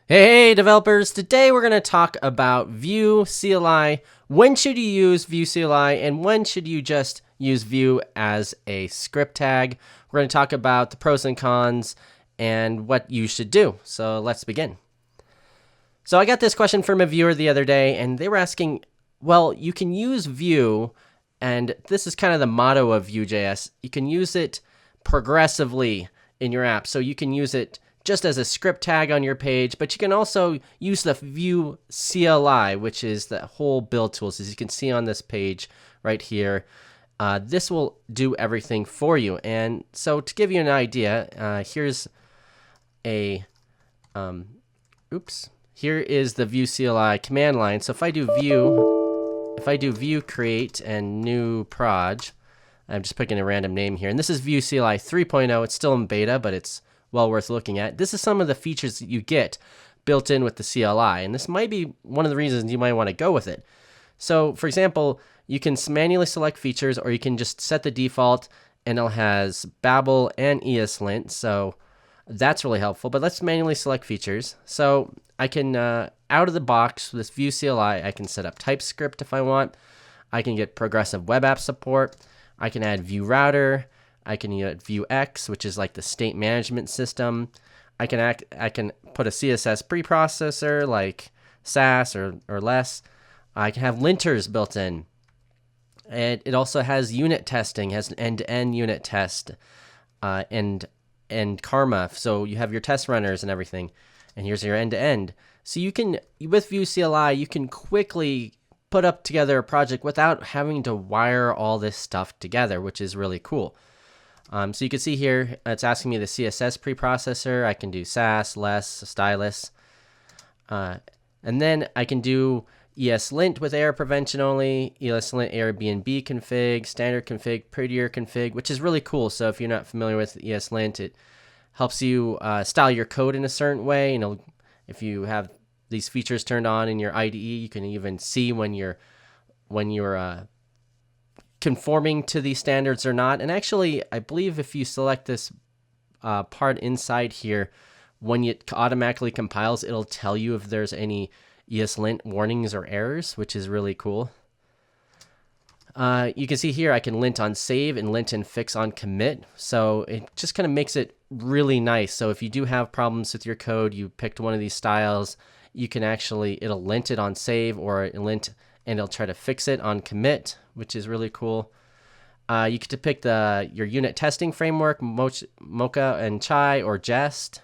Hey developers, today we're going to talk about Vue CLI. When should you use Vue CLI and when should you just use Vue as a script tag? We're going to talk about the pros and cons and what you should do. So let's begin. So I got this question from a viewer the other day and they were asking, well, you can use Vue, and this is kind of the motto of Vue.js. You can use it progressively in your app. So you can use it just as a script tag on your page, but you can also use the Vue CLI, which is the whole build tools. As you can see on this page right here, this will do everything for you. And so to give you an idea, here's a, here is the Vue CLI command line. So if I do Vue create and new proj, I'm just picking a random name here. And this is Vue CLI 3.0. It's still in beta, but it's well worth looking at. This is some of the features that you get built in with the CLI, and this might be one of the reasons you might want to go with it. So for example, you can manually select features, or you can just set the default, and it has Babel and ESLint, so that's really helpful. But let's manually select features. So I can, out of the box, with this Vue CLI, I can set up TypeScript if I want. I can get progressive web app support. I can add Vue router. I can use Vuex, which is like the state management system. I can put a CSS preprocessor like Sass or less. I can have linters built in. And it also has unit testing, has an end-to-end unit test, and Karma. So you have your test runners and everything. And here's your end-to-end. So you can, with Vue CLI, you can quickly put up together a project without having to wire all this stuff together, which is really cool. So you can see here, it's asking me the CSS preprocessor. I can do Sass, less, stylus. And then I can do ESLint with error prevention only, ESLint Airbnb config, standard config, prettier config, which is really cool. So if you're not familiar with ESLint, it helps you style your code in a certain way. You know, if you have these features turned on in your IDE, you can even see when you're conforming to these standards or not. And actually, I believe if you select this part inside here, when it automatically compiles, it'll tell you if there's any ESLint warnings or errors, which is really cool. You can see here I can lint on save and lint and fix on commit. So it just kind of makes it really nice. So if you do have problems with your code, you picked one of these styles, you can actually, it'll lint it on save, or lint and it'll try to fix it on commit, which is really cool. You get to pick your unit testing framework, Mocha and Chai or Jest.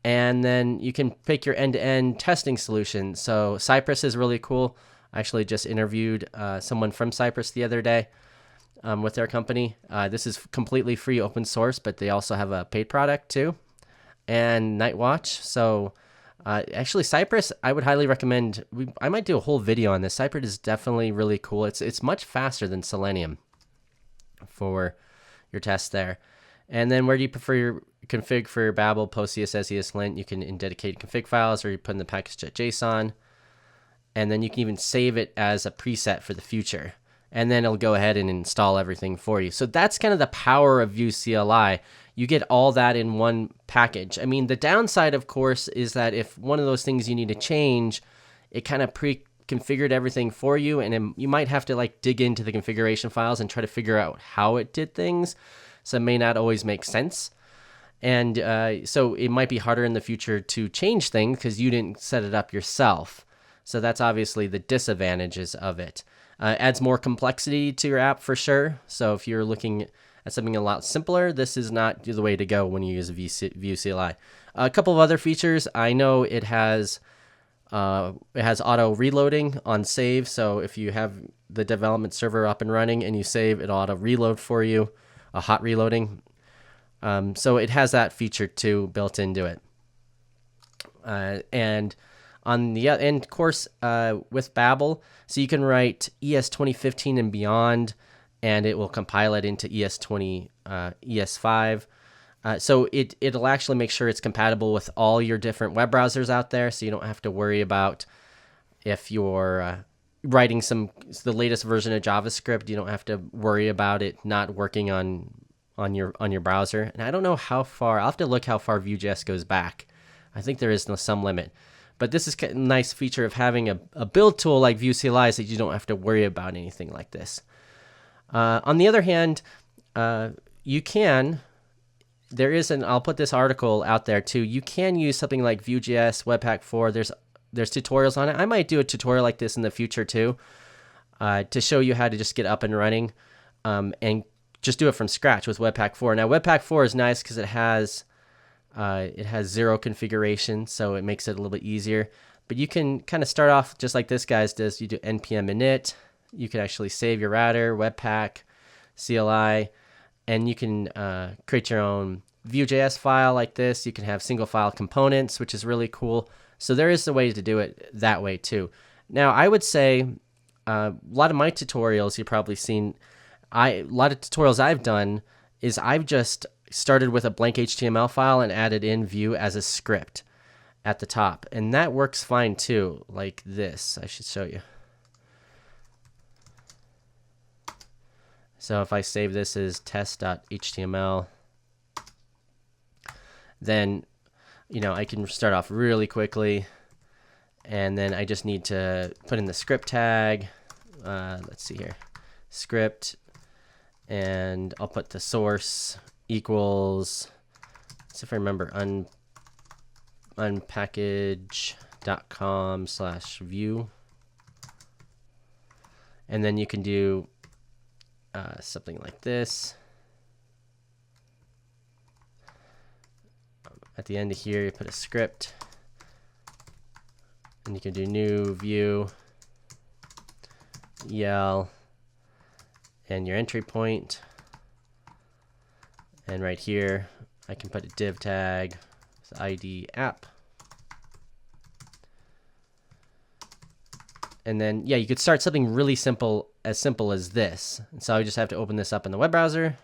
And then you can pick your end-to-end testing solution. So Cypress is really cool. I actually just interviewed someone from Cypress the other day with their company. This is completely free open source, but they also have a paid product too. And Nightwatch. So actually, Cypress, I would highly recommend. I might do a whole video on this. Cypress is definitely really cool. It's much faster than Selenium for your tests there. And then where do you prefer your config for your Babel, PostCSS, ESLint? You can in dedicated config files, or you put in the package.json. And then you can even save it as a preset for the future. And then it'll go ahead and install everything for you. So that's kind of the power of Vue CLI. You get all that in one package. I mean, the downside, of course, is that if one of those things you need to change, it kind of pre-configured everything for you, and you might have to like dig into the configuration files and try to figure out how it did things. So it may not always make sense. And so it might be harder in the future to change things because you didn't set it up yourself. So that's obviously the disadvantages of it. Adds more complexity to your app for sure. So if you're looking at something a lot simpler, this is not the way to go when you use Vue CLI. A couple of other features. I know it has auto reloading on save. So if you have the development server up and running and you save, it'll auto reload for you, a hot reloading. So it has that feature too built into it. And on the end, of course, with Babel, so you can write ES 2015 and beyond, and it will compile it into ES5. So it'll actually make sure it's compatible with all your different web browsers out there, so you don't have to worry about if you're writing the latest version of JavaScript. You don't have to worry about it not working on your browser. And I don't know how far. I'll have to look how far Vue.js goes back. I think there is some limit. But this is a nice feature of having a build tool like Vue CLI so that you don't have to worry about anything like this. On the other hand, you can, I'll put this article out there too. You can use something like Vue.js, Webpack 4. There's tutorials on it. I might do a tutorial like this in the future too, to show you how to just get up and running, and just do it from scratch with Webpack 4. Now, Webpack 4 is nice because it has 0 configuration, so it makes it a little bit easier. But you can kind of start off just like this guy's does. You do npm init. You can actually save your router, Webpack, CLI, and you can create your own Vue.js file like this. You can have single file components, which is really cool. So there is a way to do it that way too. Now, I would say a lot of my tutorials you've probably seen, a lot of tutorials I've done is I've just started with a blank HTML file and added in Vue as a script at the top. And that works fine too, like this. I should show you. So if I save this as test.html, then, you know, I can start off really quickly. And then I just need to put in the script tag. Let's see here, script, and I'll put the source equals, let's see if I remember, unpackage.com/view. And then you can do something like this. At the end of here, you put a script, and you can do new Vue EL and your entry point. And right here, I can put a div tag, ID app. And then, yeah, you could start something really simple as this. And so I just have to open this up in the web browser.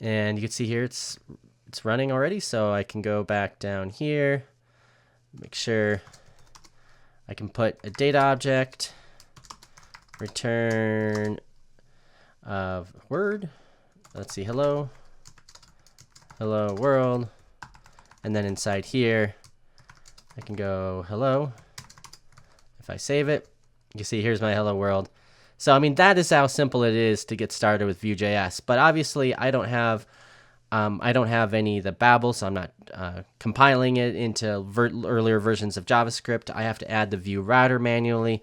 And you can see here it's running already. So I can go back down here, make sure I can put a data object, return of word. Let's see, hello world. And then inside here, I can go hello. If I save it, you can see here's my hello world. So, I mean, that is how simple it is to get started with Vue.js. But obviously, I don't have any of the Babel, so I'm not compiling it into earlier versions of JavaScript. I have to add the Vue router manually.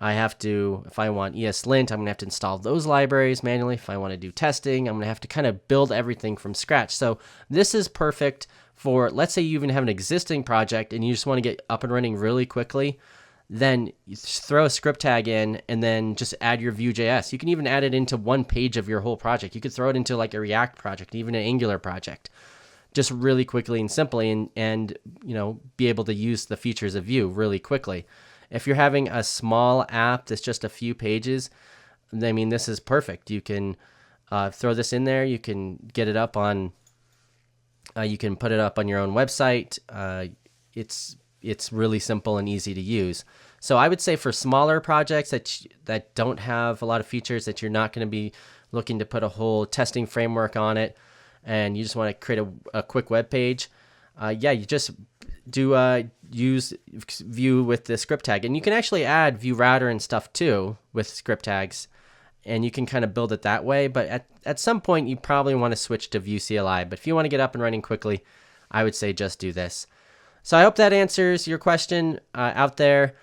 I have to, if I want ESLint, I'm going to have to install those libraries manually. If I want to do testing, I'm going to have to kind of build everything from scratch. So this is perfect for, let's say you even have an existing project and you just want to get up and running really quickly. Then you throw a script tag in and then just add your Vue.js. You can even add it into one page of your whole project. You could throw it into like a React project, even an Angular project, just really quickly and simply, and you know, be able to use the features of Vue really quickly. If you're having a small app that's just a few pages, I mean, this is perfect. You can throw this in there. You can get it up on, you can put it up on your own website. It's really simple and easy to use. So I would say for smaller projects that don't have a lot of features, that you're not going to be looking to put a whole testing framework on it, and you just want to create a quick web page, yeah, you just do use Vue with the script tag. And you can actually add Vue router and stuff too with script tags, and you can kind of build it that way. But at some point, you probably want to switch to Vue CLI. But if you want to get up and running quickly, I would say just do this. So I hope that answers your question out there.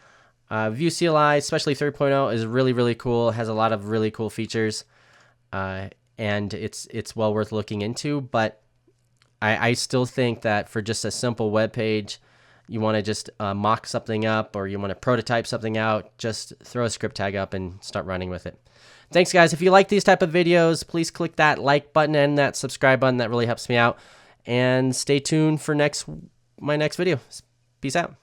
Vue CLI, especially 3.0, is really, really cool. It has a lot of really cool features, and it's well worth looking into. But I still think that for just a simple web page, you want to just mock something up, or you want to prototype something out, just throw a script tag up and start running with it. Thanks, guys. If you like these type of videos, please click that like button and that subscribe button. That really helps me out. And stay tuned for my next video. Peace out.